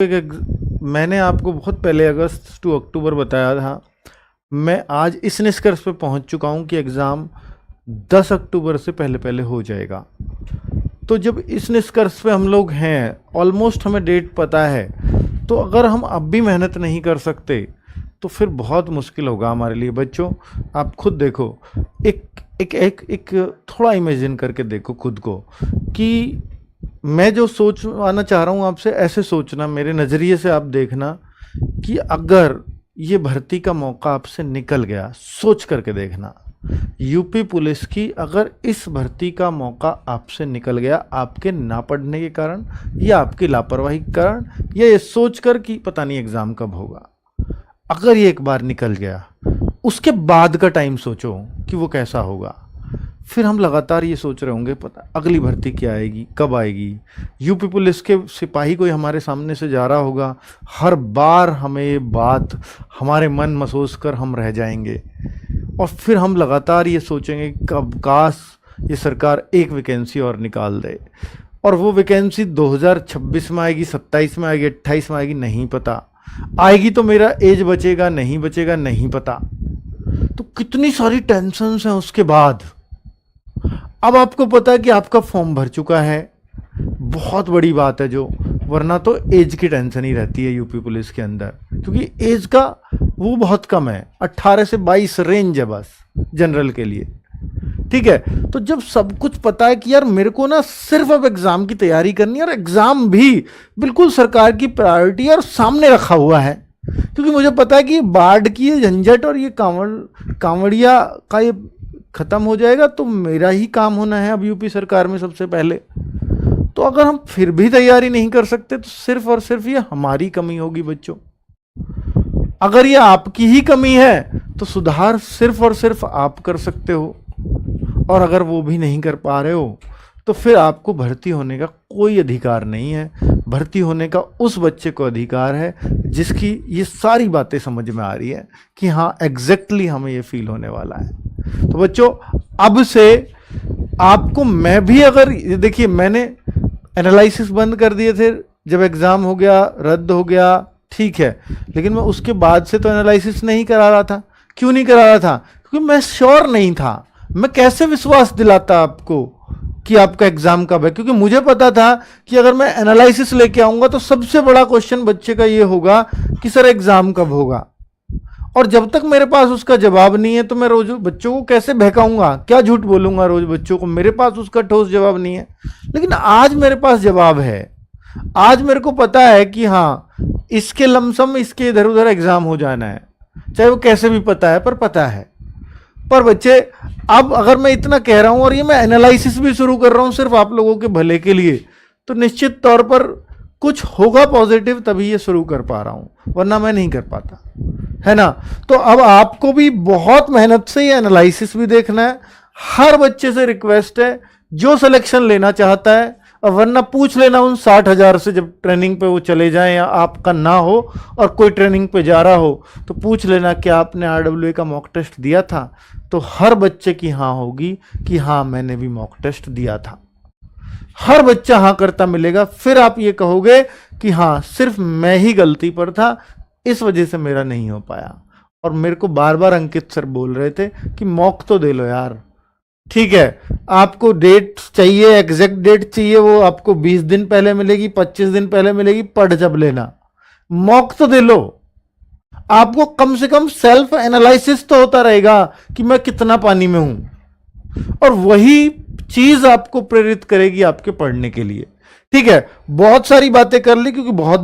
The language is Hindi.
मैंने आपको बहुत पहले अगस्त टू अक्टूबर बताया था। मैं आज इस निष्कर्ष पे पहुंच चुका हूं कि एग्ज़ाम 10 अक्टूबर से पहले पहले हो जाएगा। तो जब इस निष्कर्ष पे हम लोग हैं, ऑलमोस्ट हमें डेट पता है, तो अगर हम अब भी मेहनत नहीं कर सकते तो फिर बहुत मुश्किल होगा हमारे लिए। बच्चों, आप खुद देखो, एक एक एक एक थोड़ा इमेजिन करके देखो खुद को कि मैं जो सोचवाना चाह रहा हूँ आपसे, ऐसे सोचना, मेरे नज़रिए से आप देखना कि अगर ये भर्ती का मौका आपसे निकल गया, सोच करके देखना, यूपी पुलिस की अगर इस भर्ती का मौका आपसे निकल गया आपके ना पढ़ने के कारण या आपकी लापरवाही के कारण, या ये सोच कर कि पता नहीं एग्ज़ाम कब होगा, अगर ये एक बार निकल गया, उसके बाद का टाइम सोचो कि वो कैसा होगा। फिर हम लगातार ये सोच रहे होंगे पता अगली भर्ती क्या आएगी, कब आएगी। यूपी पुलिस के सिपाही कोई हमारे सामने से जा रहा होगा, हर बार हमें ये बात हमारे मन मसोस कर हम रह जाएंगे और फिर हम लगातार ये सोचेंगे कब काश ये सरकार एक वैकेंसी और निकाल दे, और वो वैकेंसी 2026 में आएगी, 27 में आएगी, 28 में आएगी, नहीं पता। आएगी तो मेरा एज बचेगा, नहीं बचेगा, नहीं पता। तो कितनी सारी टेंशन्स हैं उसके बाद। अब आपको पता है कि आपका फॉर्म भर चुका है, बहुत बड़ी बात है जो, वरना तो एज की टेंशन ही रहती है यूपी पुलिस के अंदर, क्योंकि एज का वो बहुत कम है, 18 से 22 रेंज है बस जनरल के लिए। ठीक है, तो जब सब कुछ पता है कि यार मेरे को ना सिर्फ अब एग्जाम की तैयारी करनी है, और एग्जाम भी बिल्कुल सरकार की प्रायोरिटी है और सामने रखा हुआ है, क्योंकि मुझे पता है कि बाढ़ की ये झंझट और ये कांवड़िया का ये खत्म हो जाएगा तो मेरा ही काम होना है अब यूपी सरकार में सबसे पहले। तो अगर हम फिर भी तैयारी नहीं कर सकते तो सिर्फ और सिर्फ ये हमारी कमी होगी बच्चों। अगर ये आपकी ही कमी है तो सुधार सिर्फ और सिर्फ आप कर सकते हो, और अगर वो भी नहीं कर पा रहे हो तो फिर आपको भर्ती होने का कोई अधिकार नहीं है। भर्ती होने का उस बच्चे को अधिकार है जिसकी ये सारी बातें समझ में आ रही है कि हाँ एग्जैक्टली हमें ये फील होने वाला है। तो बच्चों, अब से आपको मैं भी, अगर देखिए मैंने एनालिसिस बंद कर दिए थे जब एग्ज़ाम हो गया, रद्द हो गया, ठीक है, लेकिन मैं उसके बाद से तो एनालिसिस नहीं करा रहा था। क्यों नहीं करा रहा था? क्योंकि मैं श्योर नहीं था। मैं कैसे विश्वास दिलाता आपको कि आपका एग्जाम कब है, क्योंकि मुझे पता था कि अगर मैं एनालिसिस लेके आऊंगा तो सबसे बड़ा क्वेश्चन बच्चे का ये होगा कि सर एग्जाम कब होगा, और जब तक मेरे पास उसका जवाब नहीं है तो मैं रोज बच्चों को कैसे बहकाऊंगा, क्या झूठ बोलूंगा रोज बच्चों को, मेरे पास उसका ठोस जवाब नहीं है। लेकिन आज मेरे पास जवाब है, आज मेरे को पता है कि हाँ इसके लमसम इसके इधर उधर एग्जाम हो जाना है, चाहे वो कैसे भी पता है पर पता है। पर बच्चे, अब अगर मैं इतना कह रहा हूं और ये मैं एनालिसिस भी शुरू कर रहा हूं सिर्फ आप लोगों के भले के लिए, तो निश्चित तौर पर कुछ होगा पॉजिटिव, तभी ये शुरू कर पा रहा हूं, वरना मैं नहीं कर पाता, है ना। तो अब आपको भी बहुत मेहनत से ये एनालिसिस भी देखना है। हर बच्चे से रिक्वेस्ट है जो सिलेक्शन लेना चाहता है, और वरना पूछ लेना उन 60,000 से, जब ट्रेनिंग पे वो चले जाएं या आपका ना हो और कोई ट्रेनिंग पे जा रहा हो तो पूछ लेना कि आपने RWA का मॉक टेस्ट दिया था। तो हर बच्चे की हाँ होगी कि हाँ मैंने भी मॉक टेस्ट दिया था। हर बच्चा हाँ करता मिलेगा। फिर आप ये कहोगे कि हाँ सिर्फ मैं ही गलती पर था, इस वजह से मेरा नहीं हो पाया। और मेरे को बार बार अंकित सर बोल रहे थे कि मॉक तो दे लो यार, ठीक है, आपको डेट चाहिए, एग्जैक्ट डेट चाहिए, वो आपको 20 दिन पहले मिलेगी, 25 दिन पहले मिलेगी, पढ़ जब लेना, मॉक तो दे लो। आपको कम से कम सेल्फ एनालिसिस तो होता रहेगा कि मैं कितना पानी में हूं, और वही चीज आपको प्रेरित करेगी आपके पढ़ने के लिए। ठीक है, बहुत सारी बातें कर ली क्योंकि बहुत